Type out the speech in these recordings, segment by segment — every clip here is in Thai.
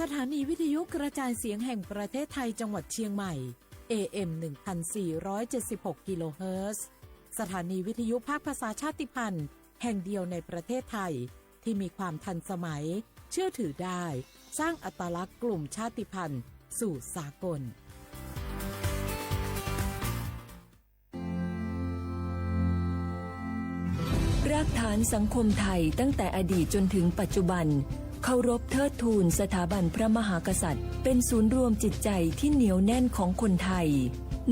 สถานีวิทยุกระจายเสียงแห่งประเทศไทยจังหวัดเชียงใหม่ AM 1476 กิโลเฮิรตซ์สถานีวิทยุภาคภาษาชาติพันธุ์แห่งเดียวในประเทศไทยที่มีความทันสมัยเชื่อถือได้สร้างอัตลักษณ์กลุ่มชาติพันธุ์สู่สากลรากฐานสังคมไทยตั้งแต่อดีตจนถึงปัจจุบันเคารพเทิดทูนสถาบันพระมหากษัตริย์เป็นศูนย์รวมจิตใจที่เหนียวแน่นของคนไทย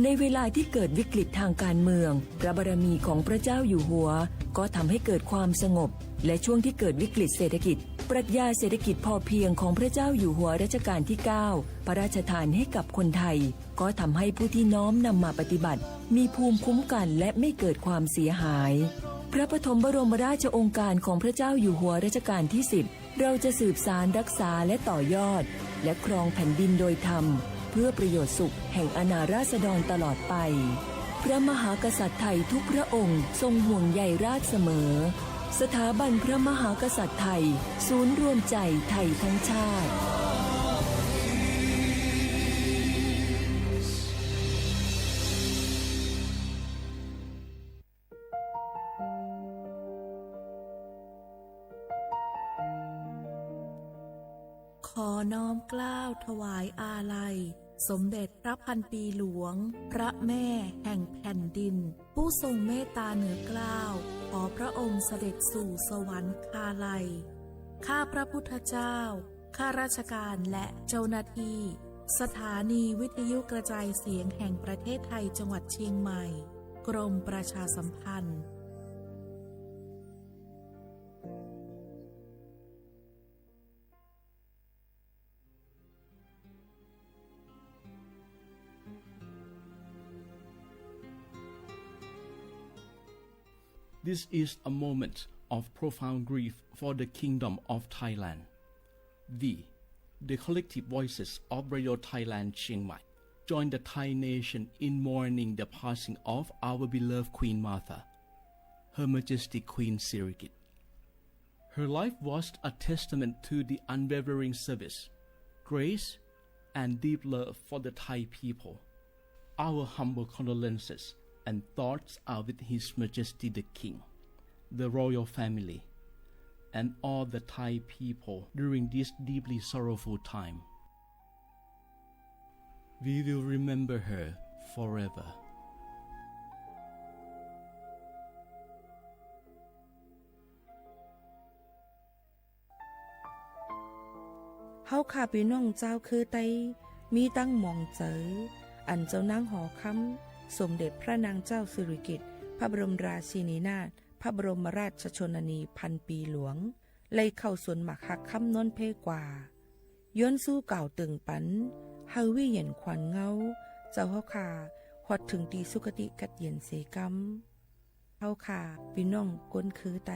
ในเวลาที่เกิดวิกฤตทางการเมืองพระบารมีของพระเจ้าอยู่หัวก็ทำให้เกิดความสงบและช่วงที่เกิดวิกฤตเศรษฐกิจปรัชญาเศรษฐกิจพอเพียงของพระเจ้าอยู่หัวรัชกาลที่ 9 พระราชทานให้กับคนไทยก็ทำให้ผู้ที่น้อมนำมาปฏิบัติมีภูมิคุ้มกันและไม่เกิดความเสียหายพระปฐมบรมราชโองการของพระเจ้าอยู่หัวรัชกาลที่ 10เราจะสืบสานรักษาและต่อยอดและครองแผ่นดินโดยธรรมเพื่อประโยชน์สุขแห่งอาณาราษฎรตลอดไปพระมหากษัตริย์ไทยทุกพระองค์ทรงห่วงใยราษฎร์เสมอสถาบันพระมหากษัตริย์ไทยศูนย์รวมใจไทยทั้งชาติขอน้อมเกล้าถวายอาลัยสมเด็จพระพันปีหลวงพระแม่แห่งแผ่นดินผู้ทรงเมตตาเหนือเกล้าขอพระองค์เสด็จสู่สวรรคาลัยข้าพระพุทธเจ้าข้าราชการและเจ้าหน้าที่สถานีวิทยุกระจายเสียงแห่งประเทศไทยจังหวัดเชียงใหม่กรมประชาสัมพันธ์This is a moment of profound grief for the Kingdom of Thailand. The collective voices of Radio Thailand Chiang Mai, join the Thai nation in mourning the passing of our beloved Queen Martha, Her Majesty Queen Sirikit. Her life was a testament to the unwavering service, grace, and deep love for the Thai people. Our humble condolences and thoughts are with His Majesty the King, the royal family, and all the Thai people during this deeply sorrowful time. We will remember her forever. เฮาข้าพี่น้องเจ้าคือไตมีตั้งหม่องเจออันเจ้านางหอคำสมเด็จพระนางเจ้าสิริกิติ์พระบรมราชินีนาถพระบรมราชชนนีพันปีหลวงเลยเข้าสวนหมักหักคำนนเพกว่าย้อนสู้เก่าตึงปันเฮาวิเย็นขวัญเงาเจ้าเฮาขาฮอดถึงตีสุคติกัดเย็นเสกำเฮาขาพี่น้องก้นคือไต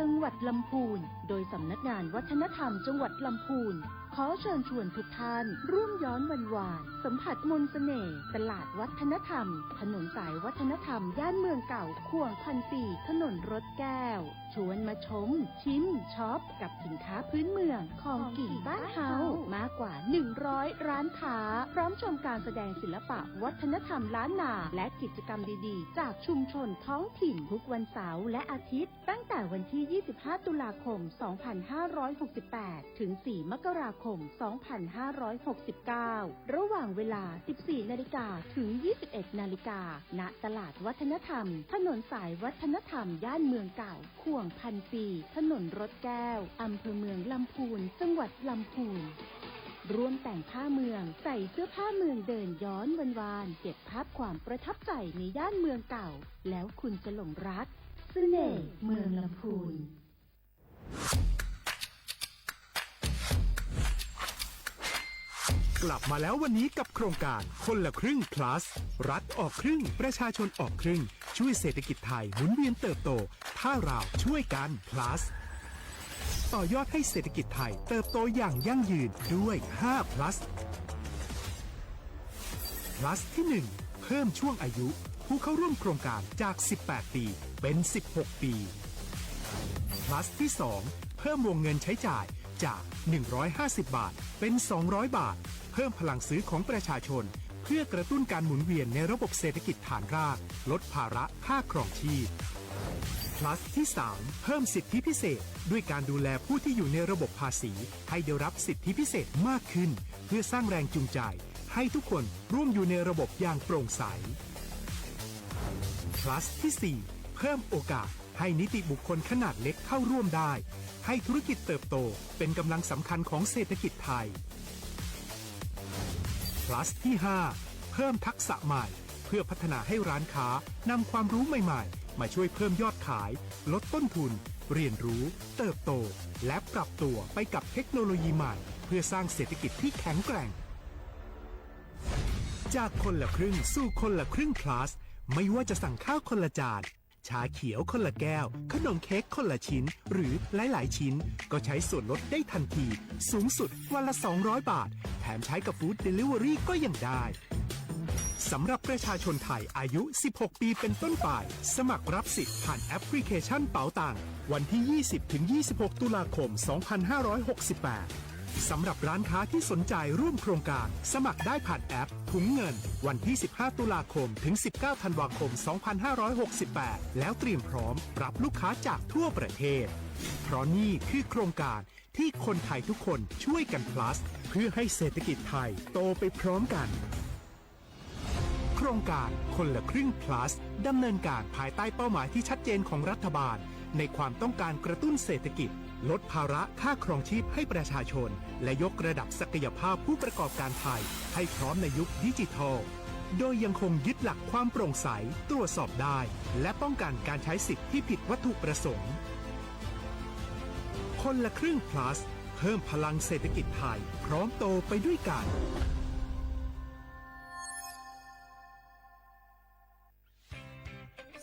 จังหวัดลำพูนโดยสำนักงานวัฒนธรรมจังหวัดลำพูนขอเชิญชวนทุกท่านร่วมย้อนวันวานสัมผัสมนต์เสน่ห์ตลาดวัฒนธรรมถนนสายวัฒนธรรมย่านเมืองเก่าข่วงพันปีถนนรถแก้วชวนมาชมชิมช็อปกับสินค้าพื้นเมืองของกิ่งบ้านเฮามากกว่า100ร้านค้าพร้อมชมการแสดงศิลปะวัฒนธรรมล้านนาและกิจกรรมดีๆจากชุมชนท้องถิ่นทุกวันเสาร์และอาทิตย์ตั้งแต่วันที่25ตุลาคม2568ถึง4มกราคม2569ระหว่างเวลา 14:00 น.ถึง 21:00 น.ณตลาดวัฒนธรรมถนนสายวัฒนธรรมย่านเมืองเก่าข่วงพันปีถนนรถแก้วอำเภอเมืองลำพูนจังหวัดลำพูนร่วมแต่งผ้าเมืองใส่เสื้อผ้าเมืองเดินย้อนวานๆเก็บภาพความประทับใจในย่านเมืองเก่าแล้วคุณจะหลงรักเสน่ห์เมืองลำพูนกลับมาแล้ววันนี้กับโครงการคนละครึ่ง plus รัฐออกครึ่งประชาชนออกครึ่งช่วยเศรษฐกิจไทยหมุนเวียนเติบโตถ้าเราช่วยกัน plus ต่อยอดให้เศรษฐกิจไทยเติบโตอย่างยั่งยืนด้วย5 plus plus ที่ 1 เพิ่มช่วงอายุผู้เข้าร่วมโครงการจาก 18 ปีเป็น 16 ปี plus ที่ 2 เพิ่มวงเงินใช้จ่ายจาก 150 บาทเป็น 200 บาท เพิ่มพลังซื้อของประชาชนเพื่อกระตุ้นการหมุนเวียนในระบบเศรษฐกิจฐานรากลดภาระค่าครองชีพ plus ที่ 3 เพิ่มสิทธิพิเศษด้วยการดูแลผู้ที่อยู่ในระบบภาษีให้ได้รับสิทธิพิเศษมากขึ้นเพื่อสร้างแรงจูงใจให้ทุกคนร่วมอยู่ในระบบอย่างโปร่งใส plus ที่ 4 เพิ่มโอกาสให้นิติบุคคลขนาดเล็กเข้าร่วมได้ให้ธุรกิจเติบโตเป็นกำลังสำคัญของเศรษฐกิจไทย plus ที่ 5 เพิ่มทักษะใหม่เพื่อพัฒนาให้ร้านค้านำความรู้ใหม่ๆมาช่วยเพิ่มยอดขายลดต้นทุนเรียนรู้เติบโตและปรับตัวไปกับเทคโนโลยีใหม่เพื่อสร้างเศรษฐกิจที่แข็งแกร่งจากคนละครึ่งสู่คนละครึ่ง plus ไม่ว่าจะสั่งข้าวคนละจานชาเขียวคนละแก้วขนมเค้กคนละชิ้นหรือหลายๆชิ้นก็ใช้ส่วนลดได้ทันทีสูงสุดวันละ200 บาทแถมใช้กับฟู้ดเดลิเวอรี่ก็ยังได้สำหรับประชาชนไทยอายุ 16 ปีเป็นต้นไปสมัครรับสิทธิ์ผ่านแอปพลิเคชันเป๋าตังวันที่ 20-26 ตุลาคม 2568 สำหรับร้านค้าที่สนใจร่วมโครงการสมัครได้ผ่านแอปถุงเงินวันที่ 15 ตุลาคมถึง 19 ธันวาคม 2568 แล้วเตรียมพร้อมรับลูกค้าจากทั่วประเทศเพราะนี่คือโครงการที่คนไทยทุกคนช่วยกัน plus เพื่อให้เศรษฐกิจไทยโตไปพร้อมกันโครงการคนละครึ่ง plus ดำเนินการภายใต้เป้าหมายที่ชัดเจนของรัฐบาลในความต้องการกระตุ้นเศรษฐกิจลดภาระค่าครองชีพให้ประชาชนและยกระดับศักยภาพผู้ประกอบการไทยให้พร้อมในยุคดิจิทัลโดยยังคงยึดหลักความโปร่งใสตรวจสอบได้และป้องกันการใช้สิทธิ์ที่ผิดวัตถุประสงค์คนละครึ่ง plus เพิ่มพลังเศรษฐกิจไทยพร้อมโตไปด้วยกัน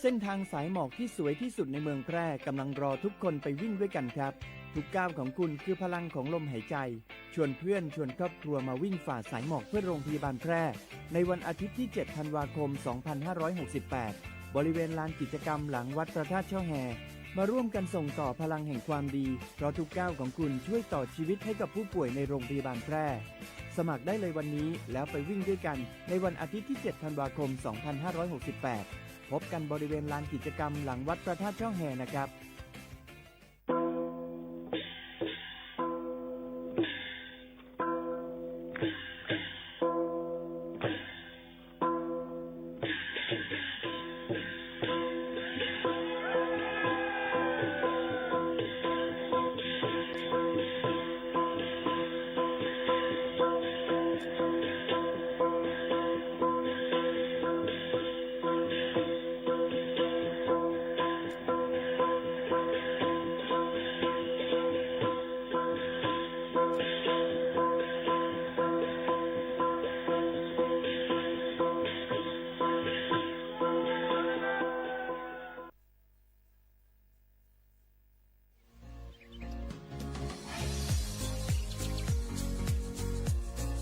เส้นทางสายหมอกที่สวยที่สุดในเมืองแพร่กำลังรอทุกคนไปวิ่งด้วยกันครับทุกก้าวของคุณคือพลังของลมหายใจชวนเพื่อนชวนครอบครัวมาวิ่งฝ่าสายหมอกเพื่อโรงพยาบาลแพร่ในวันอาทิตย์ที่ 7 ธันวาคม 2568 บริเวณลานกิจกรรมหลังวัดพระธาตุช่อแฮมาร่วมกันส่งต่อพลังแห่งความดีเพราะทุกก้าวของคุณช่วยต่อชีวิตให้กับผู้ป่วยในโรงพยาบาลแพร่สมัครได้เลยวันนี้แล้วไปวิ่งด้วยกันในวันอาทิตย์ที่ 7 ธันวาคม 2568พบกันบริเวณลานกิจกรรมหลังวัดพระธาตุช่อแฮนะครับ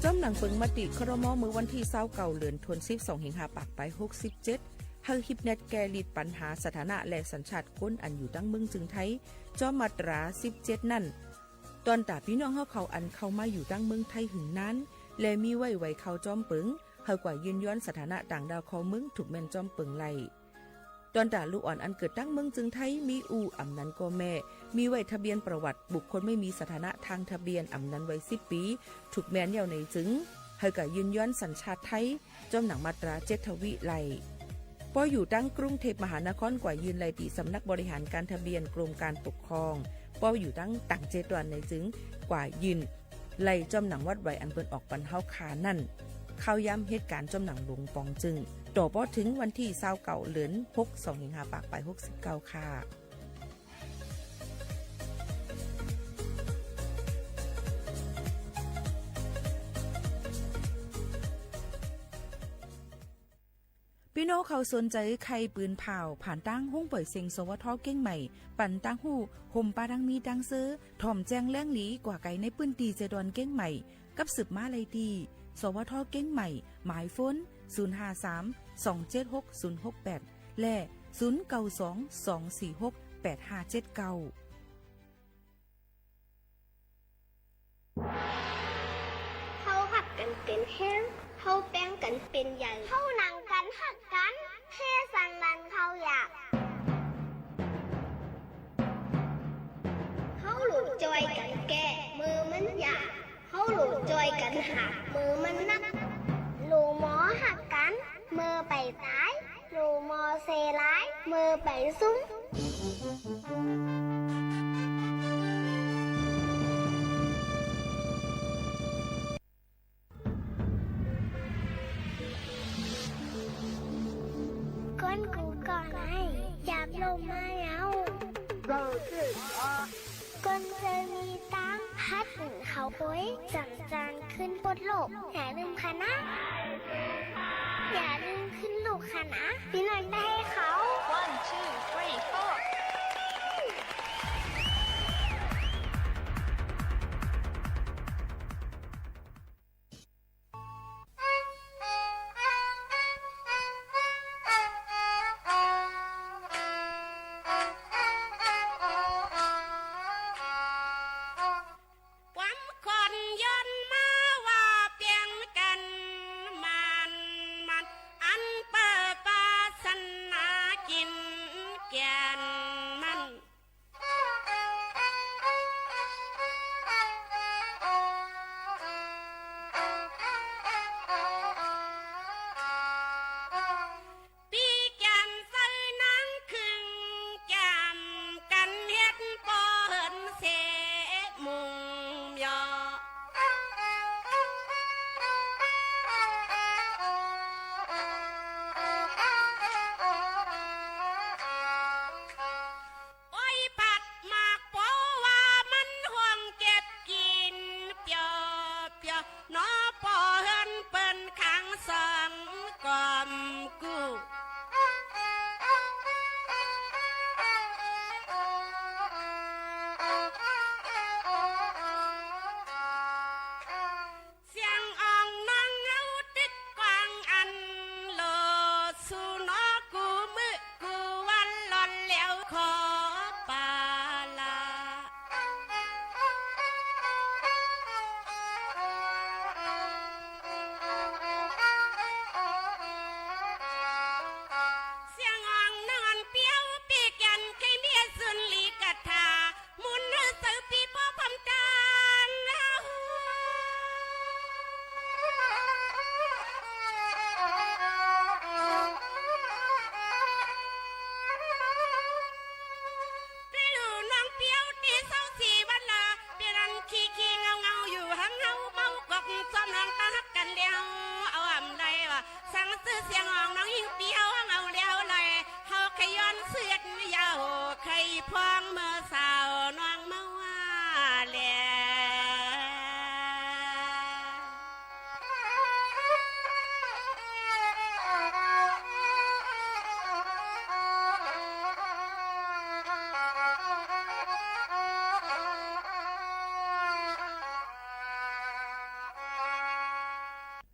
จ้อมหนังเปิงมติครม.มือวันที่29เดือนธันวาคม12สิงหาปักไป67เฮาฮิปเน็ตแกลิดปัญหาสถานะและสัญชาติคนอันอยู่ตั้งเมืองจึงไทยจ้อมมาตรา17นั่นตอนตาพี่น้องเฮาเขาอันเข้ามาอยู่ตั้งเมืองไทยหึงนั้นและมีไว้เข้าจ้อมเปิงเฮากว่ายืนย้อนสถานะต่างดาวของเมืองถูกแม่นจ้อมเปิงไล่ตอนตาลูกอ่อนอันเกิดตั้งเมืองจึงไทยมีอู่อำนั้นก็แม่มีไว้ทะเบียนประวัติบุคคลไม่มีสถานะทางทะเบียนอำนั้นไว้10ปีถูกแม่นยาวในจึงเฮาก็ยืนย้อนสัญชาติไทยจ้อมหนังมาตรา7ทวิไลพออยู่ตั้งกรุงเทพมหานครกว่ายืนไลตีสำนักบริหารการทะเบียนกรมการปกครองพออยู่ตั้งต่าง7วันในจึงกว่ายืนไล่จ้อมหนังวัดไว้อันเปิ้นออกปันเฮาคานั่นเข้าย้ำเหตุการณ์จ้อมหนังหลวงปองจึงต่อพอถึงวันที่29เดือน6 2สิงหาคมไป69ค่ะพี่น้องเขาสนใจใครปืนเผาผ่านตั้งห้องเปิดเซ็งสวทเก้งใหม่ปั่นตั้งหูห่มปาดังมีดังเซอถ่อมแจงแล้งหลีกว่าไก่ในปืนตีเจดอนเก้งใหม่กับสืบมาเลยดี สวทเก้งใหม่หมายฝน053-276-068 และ 092-246-8579เฮาหักกันเป็นแห้งเฮาแป้งกันเป็นใหญ่เฮาหนังกันหักกันเทสันนันเขาอยากเฮาหลุดจอยกันแก่มือมันอยากเฮาหลุดจอยกันหักมือมันนักลูหมอหักกันมือไปตายลูหมอเซร้ายมือไปซุ้มก้นกูก่อนไอ้จับลงมาเอาก้นเคยมีตังพัดหนึ่งเขาป่วยจังจานขึ้นบนโลกอย่าลืมคณะอย่าลืมขึ้นลูกคณะพี่หน่อยได้ให้เขา 1 2 3 4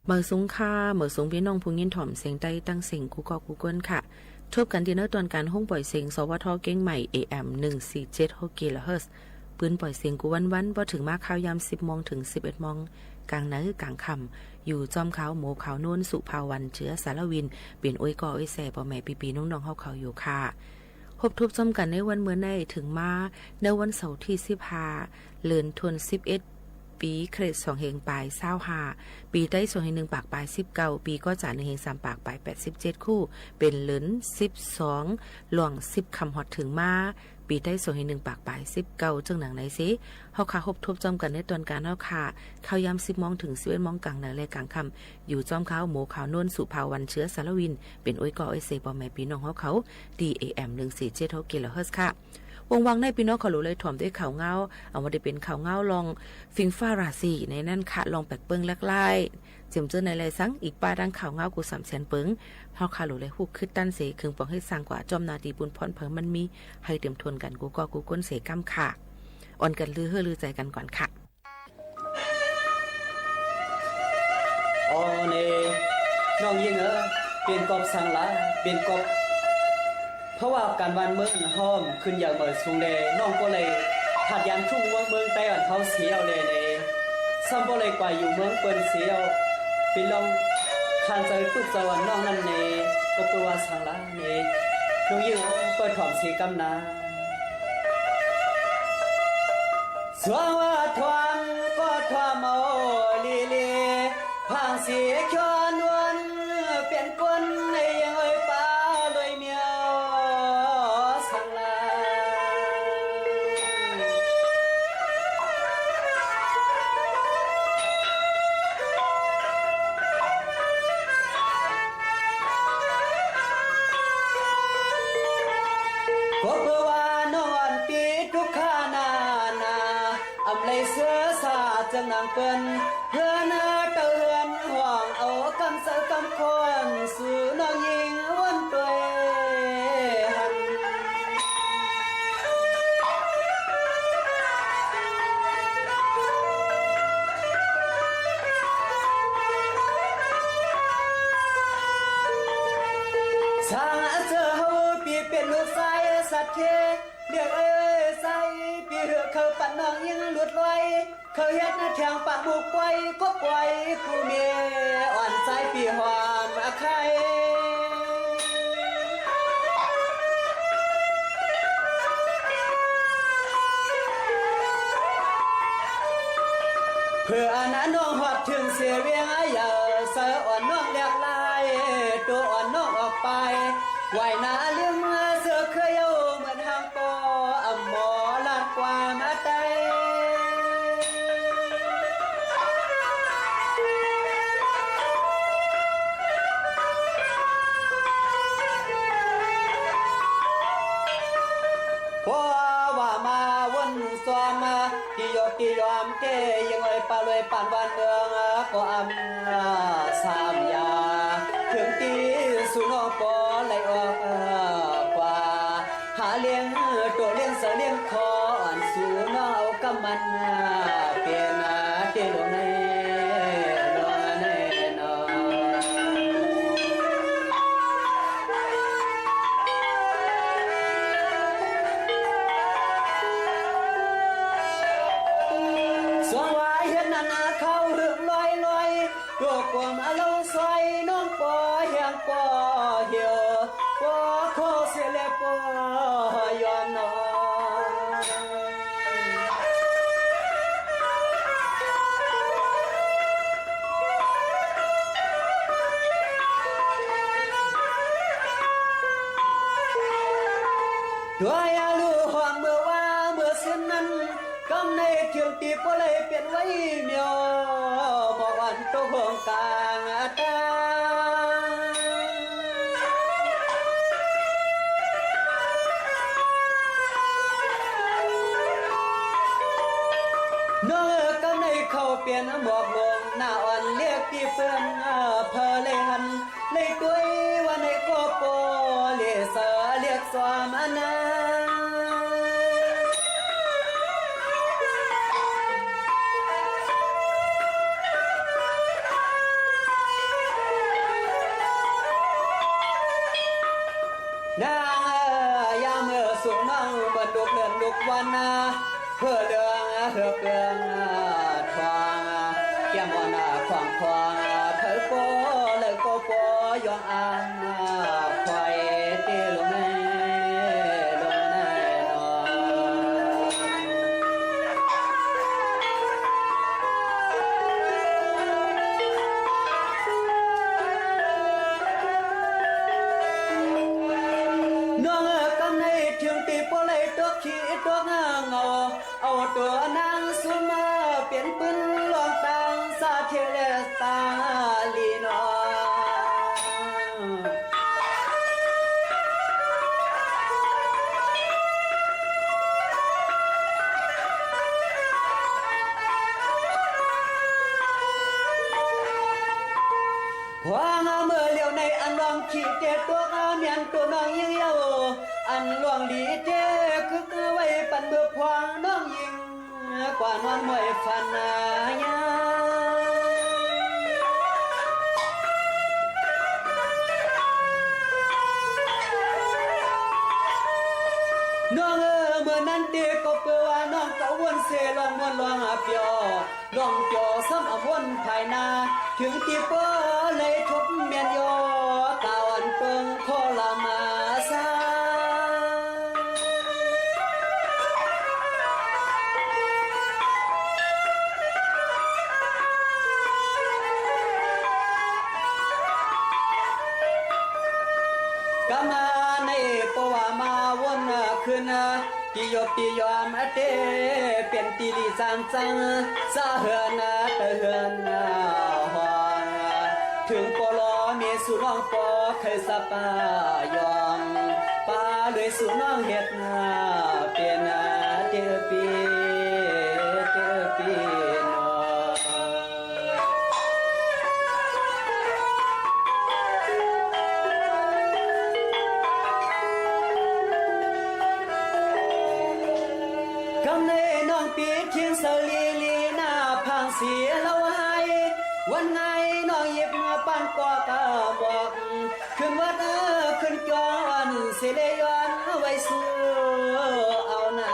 เมื่อสูงค่าเมื่อสูงพี่น้องผู้ยินถ่อมเสียงใต้ตั้งเสียงกูกอกูก้นค่ะทบกันที่เนื้อตอนการห้องปล่อยเสียงสวทเก้งใหม่ AM 147 GHz ปืนปล่อยเสียงกูวันบ่ถึงมาข่าวยาม 10 โมงถึง 11 โมงกลางนาคือกลางค่ำอยู่จอมขาวหมูขาวนุ่นสุภาวันเชื้อสารวินเปลี่ยนอ้อยก่ออ้อยแส่พ่อแม่ปีๆน้องๆเฮาเขาอยู่ค่ะพบทุบจอมกันในวันเมื่อในถึงมาในวันเสาร์ที่15เดือนธันวาคมปีเครด2เฮงปลาย25ปีใต้2เฮง1ปากปลาย19ปีก็จ่า1เฮง3ปากปลาย87คู่เป็นเหลิน12หลวง10คำฮอดถึงมาปีใต้2เฮง1ปากปลาย19จังหนังไหนสิเฮาค่ะพบทุบจอมกันในตอนการเฮาค่ะเข้ายาม 10 โมงถึง 11 โมงกลางนาและกลางค่ำอยู่จอมขาวหมูขาวนวลสุภาวันเชื้อสารวินเป็นอ้อยก่ออ้อยเสพ่อแม่พี่น้องเฮาเขา DAM 147 GHz ค่ะวงวังในพี่น้องเขารู้เลยถ่อมด้วยข่าวเงาเอามาได้เป็นข่าวเงาลองฟิงฟ้าราศีในนั่นค่ะลองแปกเปิ้งแลกไล่เจิมเจอในไรซังอีกป้าดังข่าวเงากู300,000เปิ้งเฮาค่ะรู้เลยฮู้ขึ้นตั้นเสครึ่งปองให้สร้างกว่าจอมนาดีบุญพรเพิ่มมันมีให้เต็มทนกันกูก็กูก้นเสกำค่ะอ่อนกันลือเฮือลือใจกันก่อนค่ะ อ๋อนี่น้องยิงเปลี่ยนกอบสังละเปลี่ยนกอบเพราะว่าการวันเมืองห้อมขึ้นอย่างเหมือนสูงเลยน้องก็เลยผัดยันชุ่มเมืองไต้หวันเขาเสียวเลยนี่ซ้ำก็เลยกว่าอยู่เมืองเปิ้นเสียวเป็นลองคันใจตุกสวรรค์น้องนั่นนี่ก็ตัวสังละนี่น้องยิงเปิดถอมสีกำนาสวงว่าทวงก็ทวมเอาลีลีพังเสียชวนวนเปลี่ยนคนในยังเอ้ยป้าลอยเมียวสังลาก็เพื่อว่านอนปีทุกขานาอำเลยเสือสาจังนางเปิ้นเพื่อนเตือนห่วงเอากำเสือกำคนสู่น้องยิงวันตัวหันสร้างเจอเฮาปีเป็นลูกชายสัตว์เทเรียกเอ้ยใส่ปีเหือเขาปัดน้องยิงหลุดลอยเขาเฮ็ดแทงปากบุกไว้ก็ปล่อยผู้เมียอ่อนใจปีหอมอาใครเพื่ออนาน้องหอดถึงเสียเวียงอย่าเสืออ่อนน้องเรียกลายตัวอ่อนน้องออกไปไหวนาเลี้ยงมือเสือเคยเอาเหมือนหางปออำหมอลาดกว่ามาไตพอว่ามาวนสวมที่ยกที่ยอมเกยังไงปาเลยปานวันเมืองก็อำสามยาถึงตีสุนองปอไหลออกกว่าหาเลี้ยงตัวเลี้ยงเสเลี้ยงคออ่อนสู่นเอากำมันเปลี่ยนเตลงในนอนในนอนสวงวายเห็นนั่นเข้าเรื่องลอยลอยตัวกวมอารมณ์ซอยน้องปอเฮียงปอเหี่ยวปอโคเสียเลยปอยอมนอนด้วยอาลูห่วงเมื่อว่าเมื่อเส้นนั้นกำในเที่ยวตีก็เลยเปลี่ยนไว้เมียวบอกวันตัวห่วงกลางตาน้องกำในเขาเปลี่ยนหมอกลงหน้าอ่อนเรียกที่เพื่อนเพอเลยหันเลยกุยวันในก็โปเรียเสือเรียกสวามนา นางยามเมื่อสุขนั่งบนดุกเดือนดุกวันเพื่อเดืองเพื่อเปลืองทองแก้มอ่อนขวางควางเผยโปเลยโกโปยองอ่างควายตีลงในลงในนอนน้องกำในเทียงตีโปเลยตัวขี้ตัวเงาเอาตัวนางสุมาเปลี่ยนปืนลองตังซาเทเลตาลีนอพวางเมื่อเลี้ยวในอันลองขี้เจ็ดตัวเมียนตัวน้องยิงเยาอันลวงดีเจคึกไว้ปันเมื่อพวางน้องยิงกว่านอนมวยฟันยา วนลวงเปียวลวงเปียวซ้ำอมวนภายนาถึงที่ป้อเลยทุบเมียนโยกาวันเปิงโคละมาซากามาในปวามาวนคืนติโยติยอมเตเป็นติลิจางจังสะเฮือนตะเฮือนหอนถึงปลอเมสุน้องปอเคยสะปายอมปาเลยสุน้องเฮ็ดเป็นเตปีนอ กำในน้องปีเทียงสลีลีหน้าพังเสียละวายวันไงน้องหยิบมาปั้นกว่ากะบอกขึ้นวัดขึ้นจอนเสลยอนไว้สู้เอานา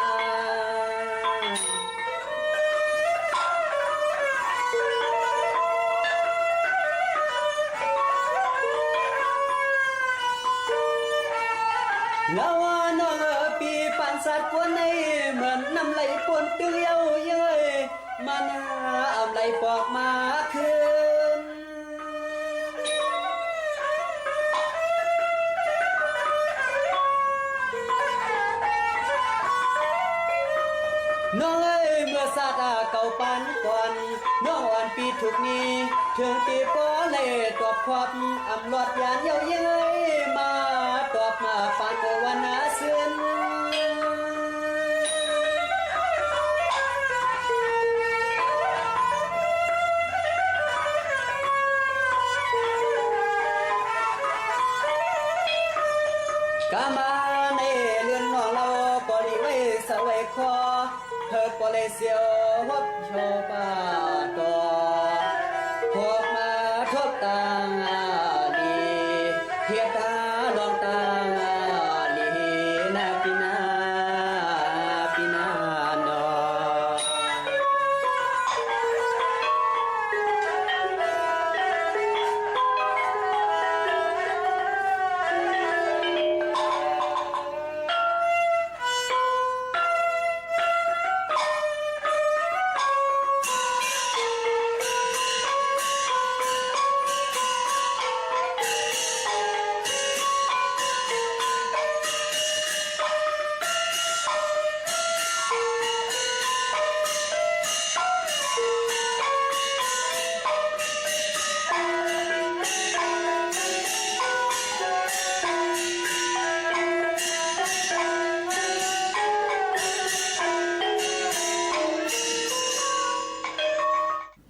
เงาน้องปีปันสัตว์ปวนในเหมือนน้ำไหลปวนเตี้ยวเย้ยมันเอาไหลปอกมาคืนน้องเมื่อสัตว์เก่าปันก่อนน้องอ่อนปีถูกนี้ถึงตีป้อเลยตอบควบอำลอดยานเย้าเย้ยมาตอบมาปานวันนาเสือนกามาในเรือนน้องเราปอดีไว้สะไว้คอเธอปอเลยเสียวฮบโชปาตอพบมาทบตางลีเทียตาลองตางลีนาปีนาโน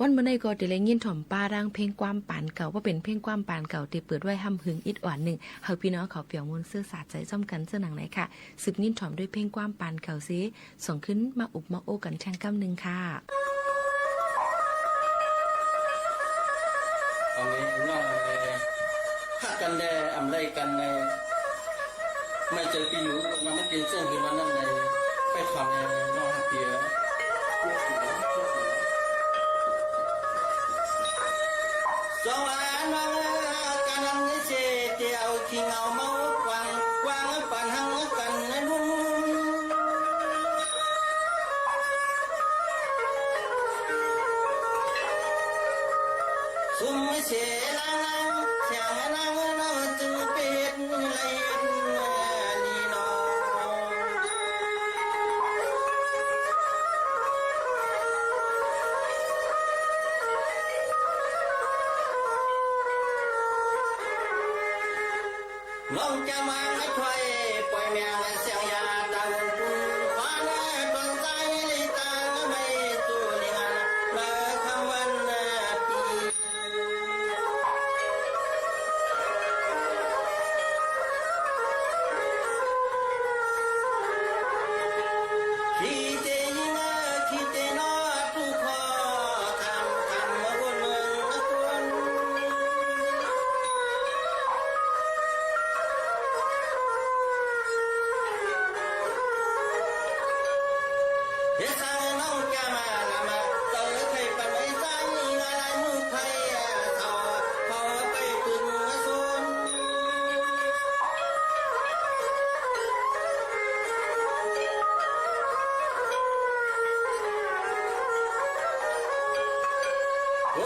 วันเมื่อในก็ได้เลยยินถ่อมป้าร่างเพลงความปานเก่าว่าเป็นเพลงความปานเก่าที่เปิดไว้ห้ำหึงอิดอ่อนหนึ่งเฮาพี่น้องเขาเปียวมนต์เสื้อสาดใจจ้อมกันเสื้อหนังไหนค่ะสืบยินถ่อมด้วยเพลงความปานเก่าซิส่งขึ้นมาอุบมาโอกันแช่งกำหนึ่งค่ะเอาไงน้องฮักกันแน่อำไรกันในไม่เจอปีหนูมันไม่กินเส้นคืนวันนั้นในไปทำในน้องฮักเปียสวรรค์น้องกันนั่งเสียเดียวขี้เงาเมากวางกวางปั่นหังกันในบุ้งซุ่มเสียลังเสียงลังน้องจึงเป็นเลยนี่น้อง น้องจะมาให้ใครปล่อยแมวและเสียงยาตาวนปุ่นฟ้าแน่ดวงใจลิตาไม่ตัวเลี้ยงเลิกคำวันปีขี้เจยิงขี้เจนอทุกข้อทำมาวนเมืองกวน ข เ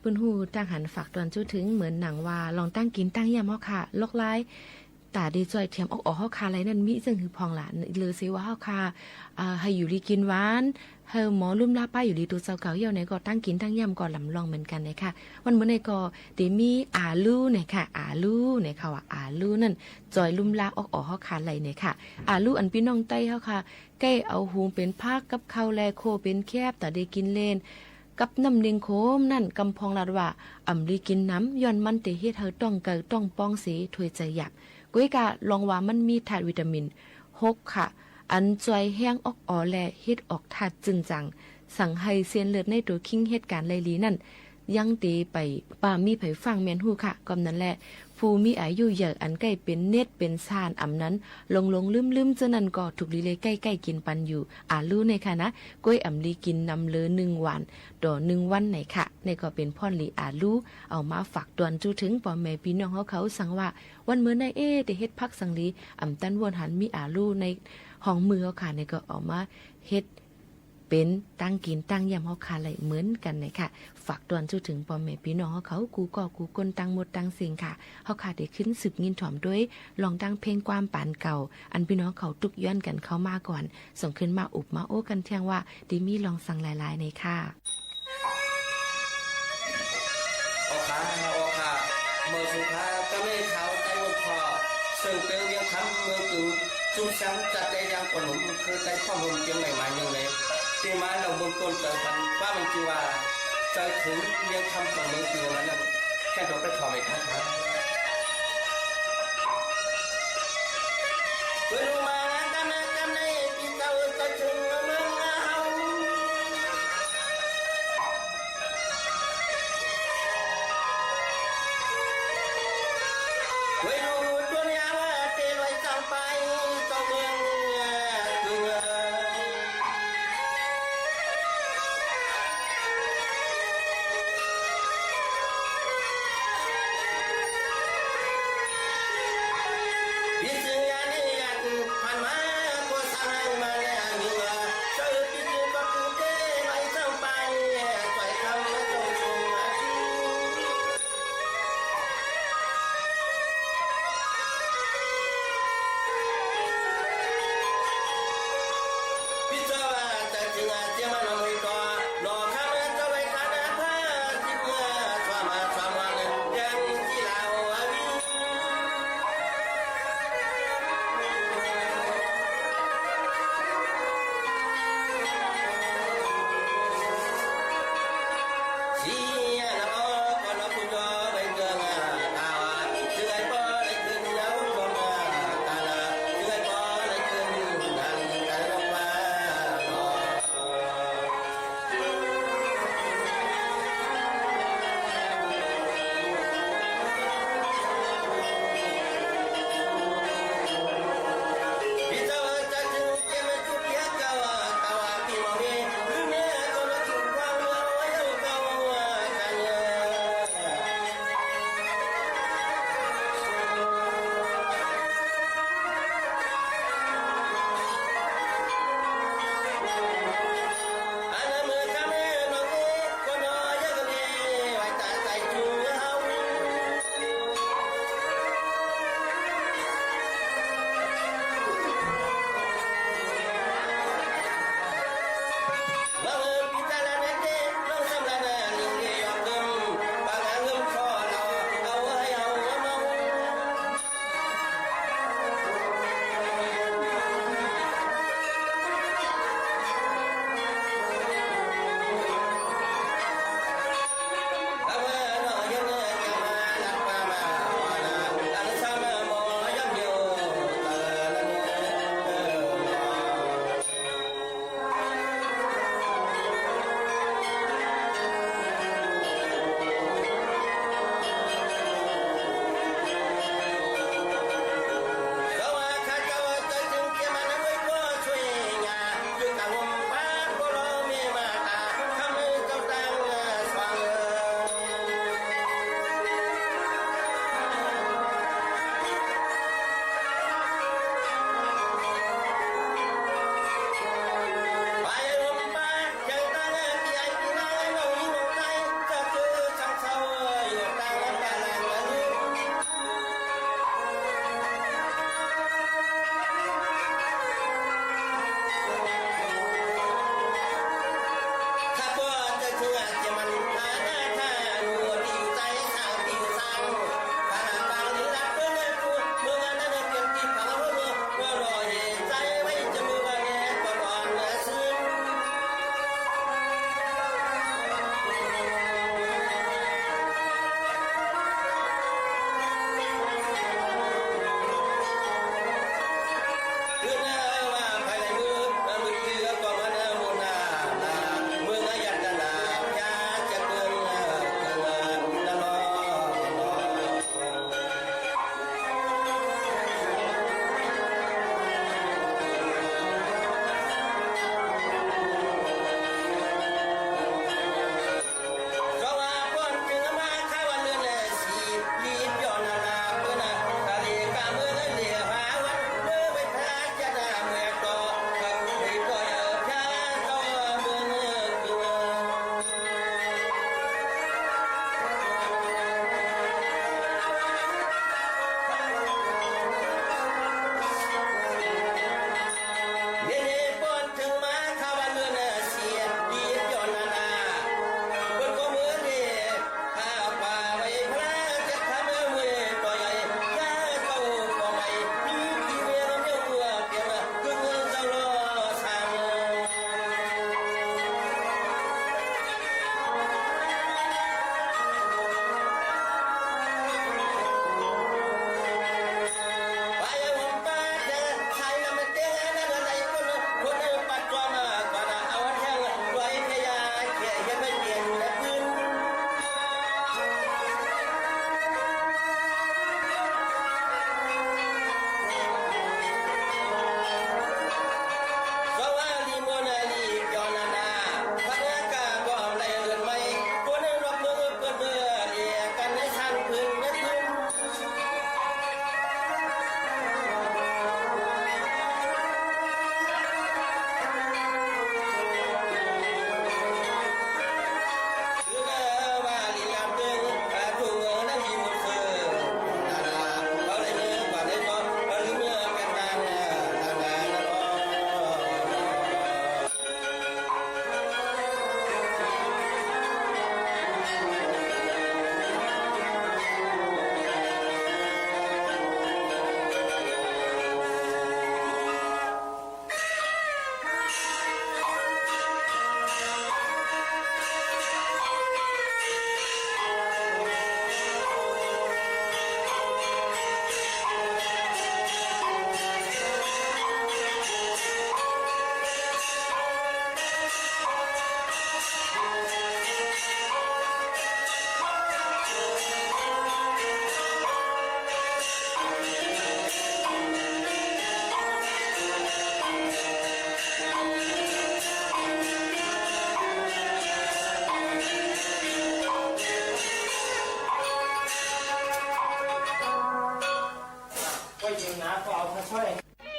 ปื้นหูตั้งหันฝากตอนจู้ถึงเหมือนหนังว่าลองตั้งกินตั้งยามเฮาค่ะลอกลายตาดีจอยเทียมออกเฮาค่ะไรนั่นมีซึ่งคือพองหลานหรือสิว่าเฮาค่ะให้อยู่ดีกินหวานเฮาหมอลุ่มลาป้าอยู่ดีตัวเจ้าเก่าเหี่ยวไหนก็ตั้งกินตั้งยามก็ลำลองเหมือนกันนะคะวันเมื่อไหร่ก็ได้มีอาลูเนี่ยค่ะอาลูเนี่ยค่ะว่าอาลูนั่นจอยลุ่มลาออกเฮาค่ะไรเนี่ยค่ะอาลูอันพี่น้องใต้เฮาค่ะใกล้เอาหูเป็นภาคกับข้าวแลโคเป็นแคบแต่ได้กินเล่นกับน้ำเลียงโคมนั่นกำพองลาดว่าอำลีกินน้ำย้อนมันเตเฮ็ดเฮาต้องเกิดต้องป้องสีถวยใจหยับกุ้ยกะลองว่ามันมีธาตุวิตามิน6ค่ะอันจอยแห้งออกแลเฮ็ดออกธาตุจึงจังสั่งให้เซียนเลือดในตัวคิงเหตุการณ์ไลลีนั่นยังตีไปป่ามีไผฟังแม่นฮู้ค่ะกำนั้นแหละผู้มีอายุเยอะอันใกล้เป็นเน็ตเป็นซานอำนั้นลงลืมๆเจ้านั้นก็ถูกลีเลยใกล้ๆกินปันอยู่รู้ในค่ะนะก้อยอำลีกินนำเลอ1วันต่อ1วันไหนค่ะในก็เป็นพ่อนลีรู้เอามาฝากตวนจูถึงพ่อแม่พี่น้องเขาสั่งว่าวันมื้อในได้เฮ็ดพักสังลีอำตันวนหันมีรู้ในห้องมือค่ะในก็เอามาเฮ็ดเป็นตั้งกินตั้งยำเฮาคาไหลเหมือนกันเลยค่ะฝากตอนจูถึงพ่อแม่พี่น้องเขากูก่อกูกนตั้งหมดตั้งเสียงค่ะเฮาคาได้ขึ้นสืบยินถ่อมด้วยลองตั้งเพลงความปานเก่าอันพี่น้องเขาตุกย้อนกันเข้ามาก่อนส่งขึ้นมาอุบมาโอ้กันเที่ยงว่าดิมีลองสั่งหลายๆในค่ะโอค่ะเมื่อสุภาก็ไม่เขาใจวันพอซึ่งเป็นยังคำเมืองกูจุ่มช้ำจัดได้ยังกว่าหนุ่มคือใจข้อมูลเพียงใหม่มาอย่างเลยที่มาเราบนต้นเจอกันว่ามันจีว่าใจถึงยังคำของเมืองกูนั้นแค่เราไปถอดไปครับเพื่อรู้มากันในปีเก่าจะถึงเมืองเฮาเพื่อรู้ตัวนี้ว่าเตลอยจำไปต้องเมืองวิศญาณิยันพัน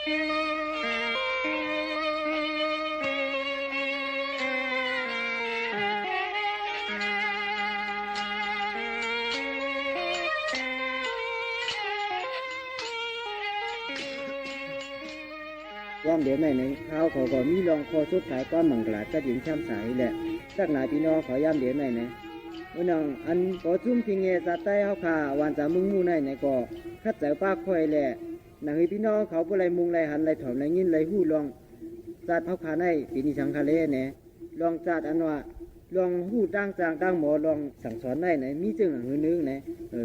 ย่ำเดี๋ยวในข้าวเขาก็มีรองคอสุดท้ายก้อนมังกรกระดิ่งช้ำสายแหละสักหนาพี่น้องขอย่ำเดี๋ยวในวันน้องอันก็ซุ่มพิงเงสาใต้เฮาขาวันจะมุงมูในก็คัดเจอป้าคอยแหละนังให้พี่น้องเขาบ่ไรมุงไรหันไรถอมไรยินไรหู้ลองจัดเฮาขาในปีนี้สังคาเลเนี่ยลองจัดอันว่าลองหู้ตั้งจางตั้งหมอลองสั่งสอนได้ไหนมีจึงหือนึงไหน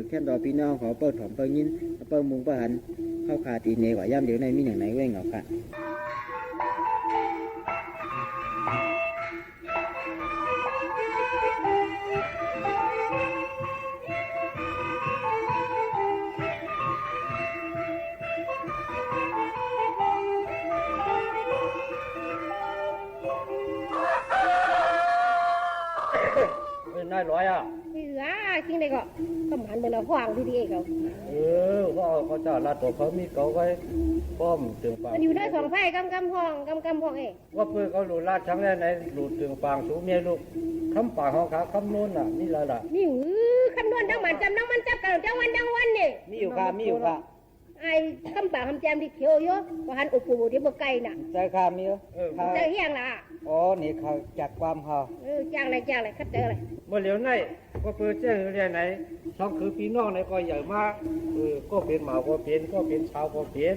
แค่ดอพี่น้องเขาเปิดถอมเปิดยินเปิดมุงเปิดหันเข้าขาตีเนกว่าย่ำเดี๋ยวในมีอย่างไหนเว้งเอาค่ะ นายร้อยอ่ะ เหลือจริงเลยก็ต้องหันเป็นเอาขวางที่ดีเขา เขาจะลาตัวเขามีเขาไว้ป้อมถึงปาง มันอยู่ได้สองไผ่กำห้องเอง ว่าเพื่อเขาหลุดลาดทั้งแรกในหลุดถึงปางสูงเมียลูกคำปากของเขาคำนู้นน่ะนี่ละล่ะ นี่คำนวณทั้งมันจำทั้งมันจับกันทั้งวันนี่ มีอยู่ค่ะมีอยู่ค่ะ ไอ้คำปากคำแจมที่เขียวเยอะก็หันอุปูที่บกไก่น่ะ ใจค่ะมีอยู่ เจอเฮียงล่ะ อ๋อนี่เขาจากความเขา จ้างอะไรคัดเจออะไร เมื่อเหลียวในก็เพื่อเจ้าเรียนไหนสองคือพี่น้องในก็ใหญ่มากก็เป็นหมาก็เป็นชาวก็เป็น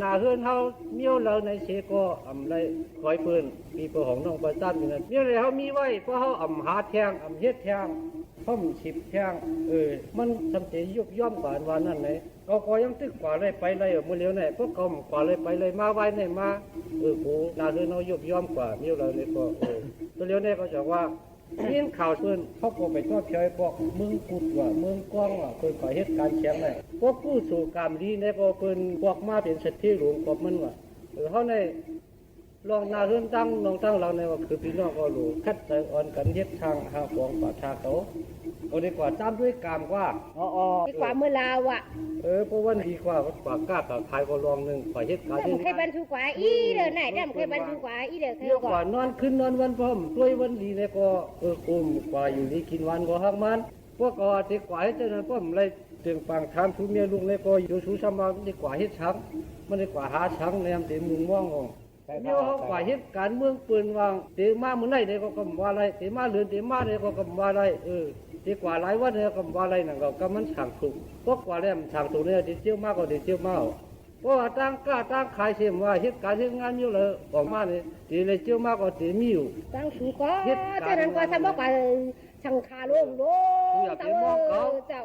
นาเฮือนเฮาเมียวเราในเชก็อำไรคอยปืนปีเปอของน้องประจันนี่นะเมียวเลยเฮามีไว้เพราะเฮาอำหาแทงอำเฮ็ดแทงพ่อมฉิบแทงมันสำเจยุบย่อมกว่าวันนั้นไหนเขาก็ยังตึกกว่าเลยไปเลยเมื่อเหลียวในพวกเขากว่าเลยไปเลยมาไว้ในมากูนาเฮือนเฮายุบย่อมกว่าเมียวเราเนี่ยก็ตัวเหลียวในก็จะว่ายินข่าวเพิ่นเขาก็ไปทอดเชยพวกเมืองกุดว่าเมืองก้องว่าเพิ่นไปเหตุการณ์เชียงไหนพวกผู้สู่กรรมดีเนี่ยก็เพิ่นพวกมาเป็นสัตว์ที่หลวงกบมันว่าเขาในลองนาเฮือนตั้งลองตั้งเราในว่าคือพี่น้องก็รู้คัดใจอ่อนกันเฮ็ดทางหาของป่าชาเขาก็ดีกว่าตามด้วยกรรมกว่าดีกว่าเมื่อลาวอ่ะเพราะว่าดีกว่าปากกล้ากับขายก็ลองนึงไปเฮ็ดการเคยบรรทุกกว่าอีเด้อไหนได้เคยบรรทุกกว่าอีเด้อเคยกว่านอนขึ้นนอนวันพร้อมด้วยวันดีเนี่ยก็กุมกว่าอยู่นี่กินวันก็หักมันพวกก็ดีกว่าให้เจ้านั้นพร้อมเลยถึงปังถามทุเมียลุงเนี่ยก็อยู่ชูซ้ำมาดีกว่าเฮ็ดช้างมันดีกว่าหาช้างในอำเภอมุงม่วงของเดี๋ยวเขากว่าเหตุการณ์เมืองปืนวางเตะมาเมื่อไหร่เนี่ยก็กำว่าอะไรเตะมาเรือนเตะมาเนี่ยก็กำว่าอะไรดีกว่าหลายวันเนี่ยกำว่าอะไรนั่นก็มันฉางถูกพวกกว่าแล้วฉางถูกเนี่ยดีเจียวมากก็ดีเจียวมากเพราะว่าตั้งกล้าตั้งขายเสียมว่าเหตุการณ์เหตุงานอยู่เลยออกมาเนี่ยดีเลยเจียวมากก็ดีมีอยู่ตั้งสูก็เจ้านั้นก็สมบอกว่าช่างคาลงเจ้า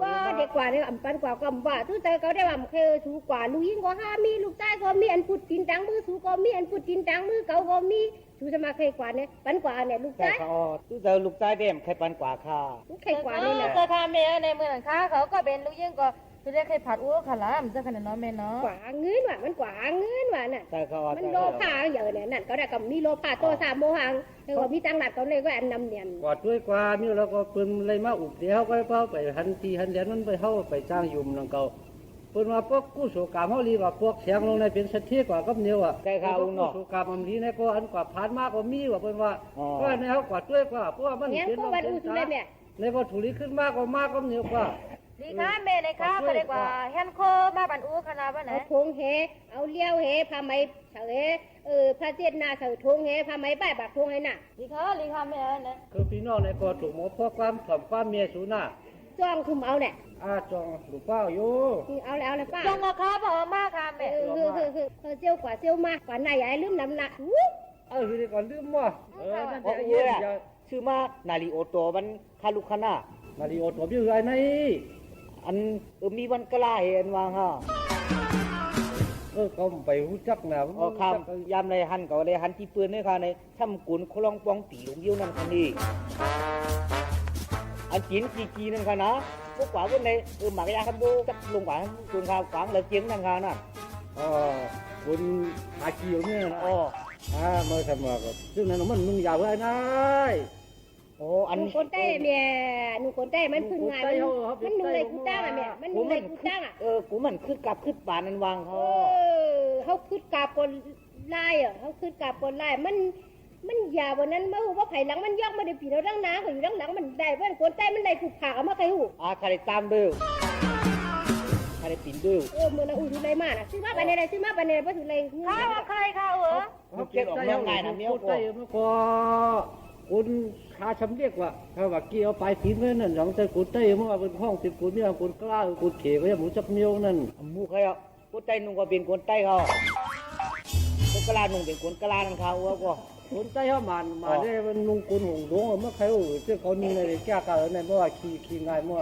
ว่าเด็กกว่าเนี่ยอันปันกว่าก็ว่าทุกใจเขาได้ว่าเคยถูกกว่าลูกยิงก็ห้ามีลูกชายก็มีอันพุดกินตังมือสูก็มีอันพุดกินตังมือเขาก็มีชูจะมาเคยกว่าเนี่ยปันกว่าเนี่ยลูกชายทุกใจลูกชายเต็มเคยปันกว่าค่ะเคยกว่านี่แหละเคยพาเมย์ในเมืองค้าเขาก็เป็นลูกยิงก็จะได้เคยผัดอ้วกขลามจะขนาดน้อยเมย์เนาะกว่าเงินว่ะมันกว่าเงินว่ะน่ะมันโลภะเยอะเนี่ยนั่นก็ได้กับมีโลภะโตสามโมหังแล้วก็มีตังหลัดเขาเลยก็อันนำเนียนกว่าด้วยกว่ามีแล้วก็ปืนเลยมาอุบเดียวก็เฝ้าไปหันทีหันเดียนมันไปเข้าไปจ้างยุ่มนังเก่าปืนมาพวกกู้สู่กรรมเขาลีว่าพวกเสียงลงในเป็นสัตว์ที่กว่ากับเนี้ยว่ะใช่ค่ะอุ้งเนาะสู่กรรมอันนี้เนี่ยก็อันกว่าผ่านมากกว่ามีว่าเป็นว่าก็ในเขากว่าด้วยกว่าเพราะว่ามันเป็นวันอุสุเลยเนี่ยในพอถูริขึ้นมากกว่ามากกับเนี้ยกว่าดีค่ะเมย์ในค้าก็ได้กว่าแฮนโคมาบันอู้ขนาดว่าไหนเอาทงเฮเอาเลี้ยวเฮพาไม้เฉยพระเจ้านาเฉยทงเฮพาไม้ใบบักทงให้น่ะดีค่ะเมย์เนี่ยคือพี่น้องในก็ถูกหมดเพราะความถ่อมความเมียสูน่ะจ้องคุมเอาเนี่ยจองหรือเปล่าโย่เอาแล้วป้าจองราคาพอมากค่ะเมย์เจียวกว่าเจียวมากกว่าไหนอย่าลืมน้ำหนักคือก่อนลืมว่านั่นเยอะชื่อมานาริโอโตมันคาลุคาน่านาริโอโตอยู่ไรไหนอันมีวันกล้าเห็นว่าฮะก็ไปรู้จักนะคำยามในหันก็เลยหันที่ปืนนี่ค่ะในช่ำกุนคลองปองตีหลงยิ้วนั่นคันนี้อันจีนกีนั่นค่ะนะพวกกว่าพวกในหมากยาคันโบจับลงกว่าส่วนข่าวขวางเลยเจียงนั่นค่ะน่ะคุณหาเกี่ยวเนี่ยนะเมื่อทำมาก็ซึ่งนั้นมันนุ่งยาวไว้นาย โอ้อัน นุ่งคนใต้เมียนุ่งคนใต้มันพึ่งง่ายมันนุ่งเลยกูจ้างอ่ะเมียมันนุ่งเลยกูจ้างอ่ะกูมันขึ้นกับขึ้นป่านันวางเขาเขาขึ้นกาบคนไล่อ่ะเขาขึ้นกาบคนไล่มันยาววันนั้นมาหูว่าไผ่หลังมันย่องมาเดี๋ยวผีเราดังน้าเขาอยู่ดังหลังมันได้ว่าคนใต้มันได้ผูกขาเอามาใครหูใครตามดูใครปิ่นดูเมื่อเราอุ้ยไรมาน่ะซื้อมาไปในไรซื้อมาไปในเพราะถือไรข้าวใครข้าวเขาเก็บออกมาไงนะเมียวก็คุณขาชำเรียกว่าถ้าว่าเกี่ยวไปทิ้งไว้นั่นหลังจากกูเต้เมื่อว่าเป็นห้องติดกูเนี่ยกูกล้ากูเขยก็ยังหมูจับเมียวนั่นหมูใครอ่ะกูเต้นุ่งก็เป็นคนใต้เขากูกล้านุ่งเป็นคนกล้านั่นเขาก็คนใต้เขามาได้มันนุ่งกุนหงดวงเมื่อใครโอ้ยเจ้าเขานี่ในแก้กันในเมื่อว่าขี่ง่ายเมื่อ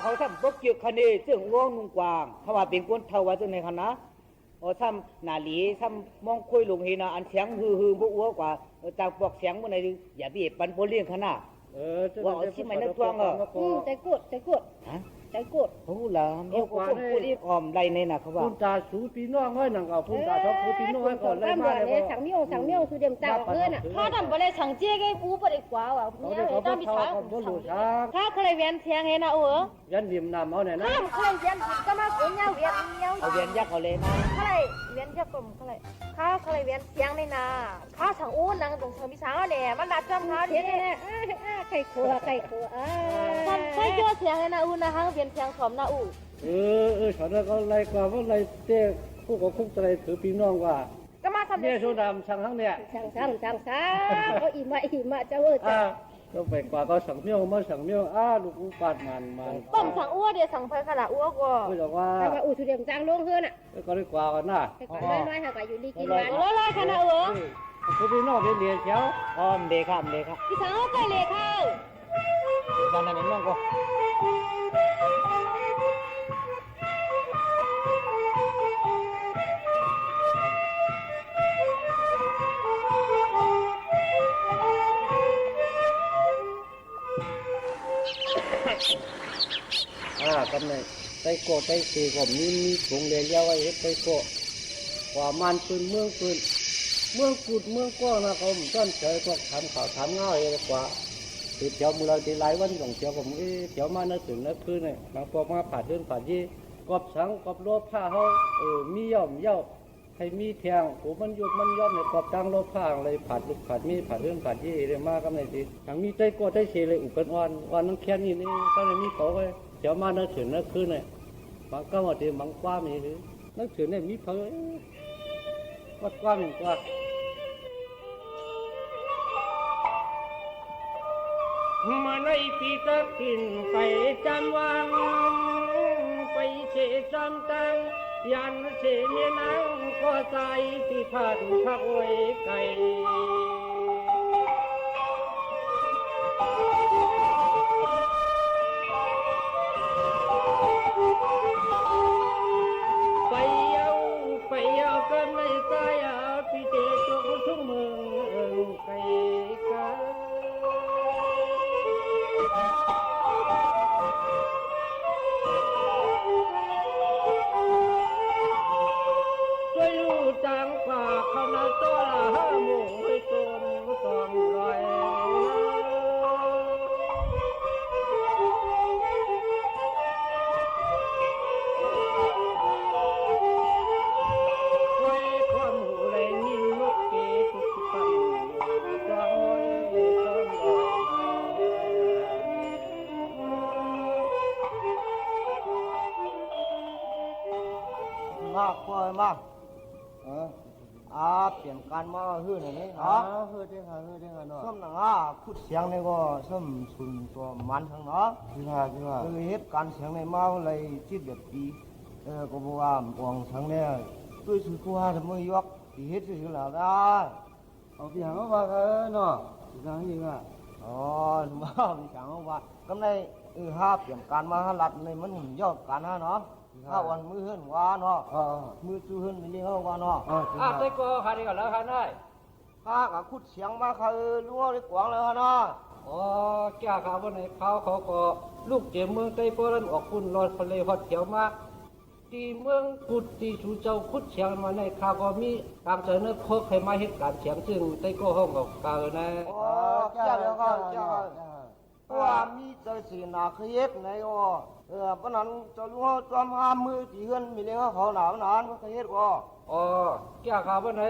เขาทำพวกเกี่ยวคดีซึ่งว่องนุ่งกวางเขาว่าเป็นคนเท่าว่าตัวในคณะทำนาหลีทำมองคุยลงหินะอันเสียงฮือพวกอ้วกว่าจากปอกเสียงเมื่อไหร่อย่าบีบปันโพเลี้ยงขนาดว่าเอาชิ้นใหม่นั่งตวงใจกดใจกดใจกดเขาล่ะเขาพูดที่ออมไรในน่ะเขาว่าพูดจาสูปีน้องไว้หนังเอาพูดจาชอบพูดปีน้องไว้ก่อนเลยมาเลยสั่งเมี่ยวคือเดิมจ้าเพื่อนอ่ะ他ทำไปเลยสั่งเจ๊ก็ปูไปดีกว่าว่ะเนี่ยต้องมีช้างข้าเคยเวียนเทียงเห็นนะเวียนดิ่มน้ำเอาไหนนะข้าเคยเวียนก็มาเวียนเวียนเอาเวียนยักษ์เอาเลยนะเคยเวียนยักษ์ผมเคยข้าเคยเวียนเทียงในนาข้าสั่งอู้นังตรงเชิงมีช้างเนี่ยมันนัดจำข้าเนี่ยไข่ขัวใช่เจ้าเทียงในนาอู้นะฮะเวียนเทียงสมนาอู้ฉันก็ไล่กว่าว่าไล่เต้ผู้กับคุกอะไรถือปีน้องว่าก็มาทำเนี่ยโซดามช่างทั้งเนี่ยช่างก็อิ่มเจ้าก็ไปกว่าก็สั่งเมี่ยวมาสั่งเมี่ยวลูกอู้ปาดมันต้มสั่งอ้วเดี๋ยวสั่งไฟขนาดอ้วก็ไม่หรอกว่าแต่ว่าอู้ทุเรียนจางลงเฮือนอ่ะก็ได้กว่ากันนะน้อยๆค่ะก็อยู่ดีกินร้อยขนาดอ้วผู้พี่น้องเป็นเลี้ยงเช้าเด็กครับพี่สาวไปเลยค่ะตอนนั้นน้องก็กำเนิดไต้โกไต้สีก็มีถุงเลี้ยงไว้เฮ็ดไต้โกกว่ามันปืนเมืองกุดเมืองก้อนะเขาต้นเฉยก็ทำข่าวทำง่ายเลยกว่าติดเที่ยวมือเราติดหลายวันของเที่ยวผมเที่ยวมาในถึงนักคืนเนี่ยบางพวกมาผ่าเดินผ่ายี่กอบสังกอบรถผ้าเขามีย่อมเย่าให้มีแทงผมมันยุดมันย่อมเนี่ยกอบจังรถผ้าเลยผ่าลุกผ่ามีผ่าเดินผ่ายี่เลยมากำเนิดดีทั้งมีไต้โกไต้สีเลยอุปกรณ์วันนั้นแค่นี้นี่ก็เลยมีเขาไว้เดี๋ยวมานักถือนักคืนเนี่ยบางก็ว่าเดี๋ยวบางกว้ามีหรือนักถือเนี่ยมีเขาวัดกว้ามีกว่ามาในปีตะกินไปจันวันไปเชจำตังยันเชเนนังก็ใจที่ผ่านพักไว้ไกลไปเอากันในใจพี่เจจงทุ่งเมืองไกลกันช่วยลูกจังป่าเขาหน้าตัวละ5 โมงให้ต้มตอนไรปล่อยมาเปลี่ยนการมาฮื้อหน่อยนี่ฮื้อได้ค่ะเนาะส้มหนังพูดเสียงนี่ก็ส้มสุนตัวมันทั้งเนาะจริงเหตุการเสียงในมาเลยจิตแบบปีก็บอกว่าหวังทั้งเนี่ยด้วยสุขภาพทำไมยกที่เหตุสิ่งเหล่าได้เอาพี่หางว่าเนาะพี่หางยังว่าพี่หางว่าก็ในเปลี่ยนการมาลัดในมันยอดการเนาะถ้าวันมือเฮือนว่าเนาะมือจูเฮือนนี่เขาว่าเนาะไต้โกใครก็แล้วใครได้ข้ากับขุดเสียงมาเขารู้ว่าได้กวางแล้วเนาะแก่ข้าววันไหนเขาก็ลูกเจียมเมืองไต้โกนั้นออกคุณรอทะเลฮอดเขียวมา ตีเมืองกุดตีชูเจ้าคุดเฉียงมาในข้าก็มีกลางใจนึกโคกให้มาเหตุการณ์เฉียงซึ่งได้ก็ห้องกับกานะอ๋อเจ้าแล้วก็เจ้าว่ามีเจ้าสีนาเคยเฮ็ดไหนอ๋อปนั้นเจ้ารู้ว่าจอมหามือที่เฮือนมีเลี้ยงเขาหนาวหนานเคยเฮ็ดก็อ๋อแก้ข่าววันไหน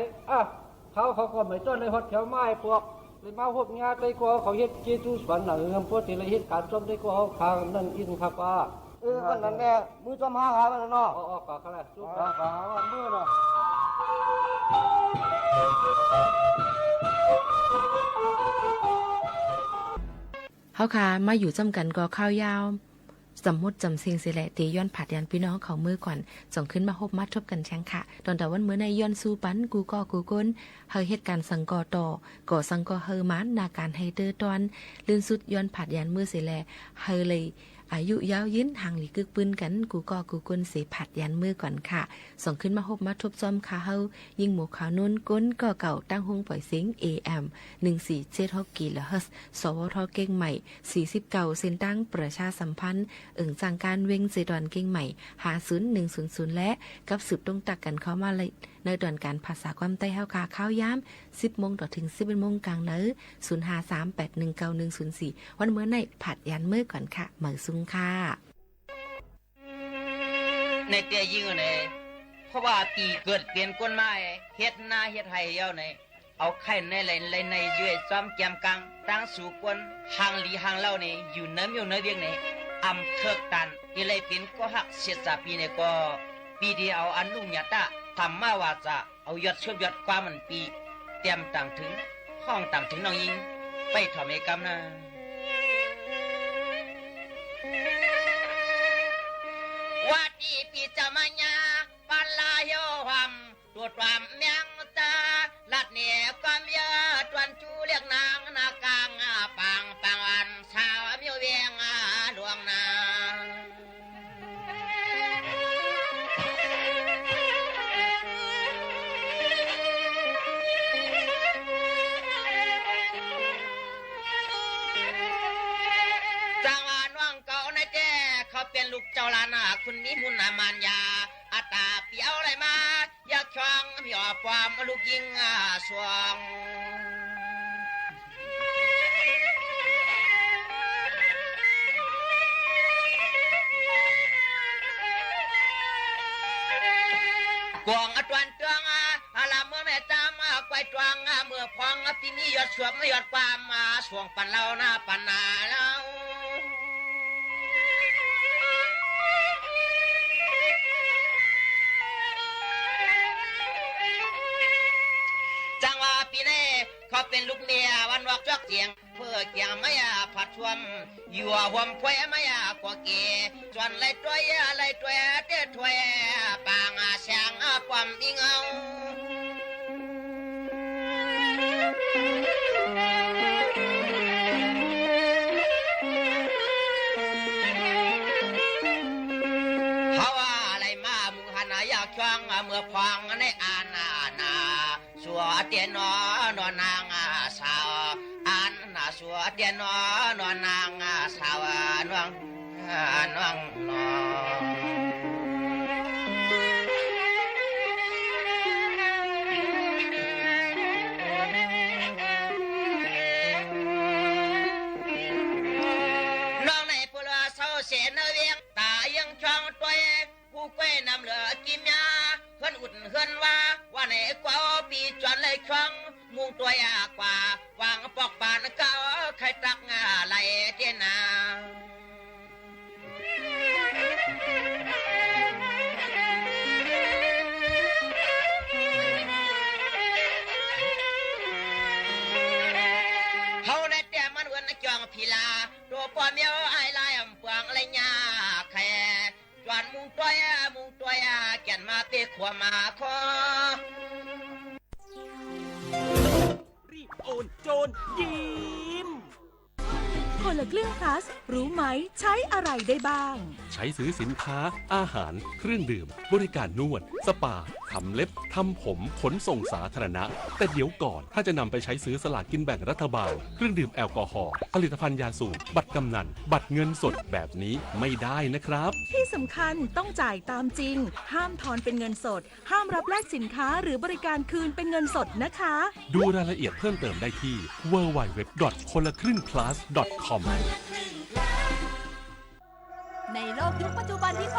เขาก็ไม่ต้นในฮอดแถวไม้พวกเลยมาพบงานได้ก็เขาเฮ็ดเจจูสวนหนังพวกที่เลยเฮ็ดการจมได้ก็เขาทางนั่นอินครับว่าวันนั้นแน่มือจอมหาหาวันนั้นเนาะอ๋อก็เขาแหละจุ๊บก็หาวันมือเนาะเฮาค่ะมาอยู่จำกันก็ข้าวยาวสมมติจำสิ่งสิแหละตีย้อนผัดยันพี่น้องเขามือก่อนส่งขึ้นมาพบมาทบกันแชงค่ะตอนแต่วันเมื่อในย้อนสู้ปันกูก็กูก้นเฮาเหตุการณ์สังกอต่อก่อสังกอเฮอมันนาการให้เตอตอนลื่นสุดย้อนผัดยันมือสิแลเฮอเลยอายุยาวยืนห่างหลีกึกปืนกันกูก็กูก้นเสผัดยันมือก่อนค่ะส่งขึ้นมาพบมาทบจอมค่ะเฮายิงหมูขาวนุ่นก้นก็เก่าตั้งหงปล่อยเสียง AM 1476กิโลเฮิรตซ์สวทเก่งใหม่49เส้นตั้งประชาสัมพันธ์จังการเวงเจดอนเก่งใหม่50100และกับสืบตรงตักกันเข้ามาเลยในดอนการภาษาความใต้เฮาค่ะข้าวย้ำ 10 โมงต่อถึง 11 โมงกลางเนอ0538191004วันเมื่อในผัดยันมือก่อนค่ะเหมือซุงค่ะในเตียยิงเนี่ยเพราะว่าตีเกิดเปลี่ยนก้นไม้เฮ็ดหน้าเฮ็ดไห้เย้าเนี่ยเอาไข่ในเลยในย้วยซ้อมแกมกลางตั้งสู่ก้นห่างหลีห่างเล่าเนี่ยอยู่เนื้อเมียวเนื้อเวียงเนี่ยอำเทิกตันที่เลยเป็นก็หักเสียสาปีเนี่ยก็ปีเดียวอันลุงยาตะทำมาว่าจะเอายอดชบยอดความมันปีเตรียมต่างถึงห้องต่างถึงน้องยิงไปถอมเอกรรมนะวัดดีปีจามายาปัลลาโยหัมตัวความเมียงตาลัดเหนียความเยอะตวนจูเรียกนางนากางปังอันสาวเมียวเวียงหลวงนาเป็นลูกเจ้าลานาคุณนิมุนนามานยาอาตาเปียวอะไรมาอยากช่องมีอความลูกยิงสวงกวางตวนเตืองลาเมื่อแม่จามไกวตวงเมื่อพองปีนี้ยอดสวมยอดความสวงปันเล่าหน้าปันนาเล่าจังว่าปีนี้เขาเป็นลูกเมียวันวักจอกเสียงเพื่อเกี่ยงไม่ผัดชวมอยู่ห่มพวยไม่กว่าเกจวนไรตัวเตี้ยถวยปางเสียงความอิงเอาเขาว่าอะไรมามุหันอยากช่วงเมื่อพองในอานาสัวเตียนนอนางสาวอันน่ะสัวเตียนนอนางสาวนวงนองในปุระเศร้าเสียนเวียงตายังช่องตัวผู้เก้นำเหลือกิมยาเพื่อนอุ่นเพื่อนว่าในกว่าปีจวนเลยครั้งมุงตัวยากว่าวางปอกปานเก่าใครตักไหลเจนาเขาในแต่มันเวินจองพิลาตัวปอมเมียวไอลายเปลืองอะไรยาแค่จวนมุงตัวยแก่นมาเตะขวามาคอรีบโอนโจรยิ้ม คนละครึ่ง plus รู้ไหมใช้อะไรได้บ้าง ใช้ซื้อสินค้า อาหาร เครื่องดื่ม บริการนวด สปา ทำเล็บ ทำผม ขนส่งสาธารณะ แต่เดี๋ยวก่อน ถ้าจะนำไปใช้ซื้อสลากกินแบ่งรัฐบาล เครื่องดื่มแอลกอฮอล์ ผลิตภัณฑ์ยาสูบ บัตรกำนัน บัตรเงินสดแบบนี้ไม่ได้นะครับ ที่สำคัญต้องจ่ายตามจริง ห้ามทอนเป็นเงินสด ห้ามรับแลกสินค้าหรือบริการคืนเป็นเงินสดนะคะ ดูรายละเอียดเพิ่มเติมได้ที่ www.konlakringplus.com ในโลกยุคปัจจุบันที่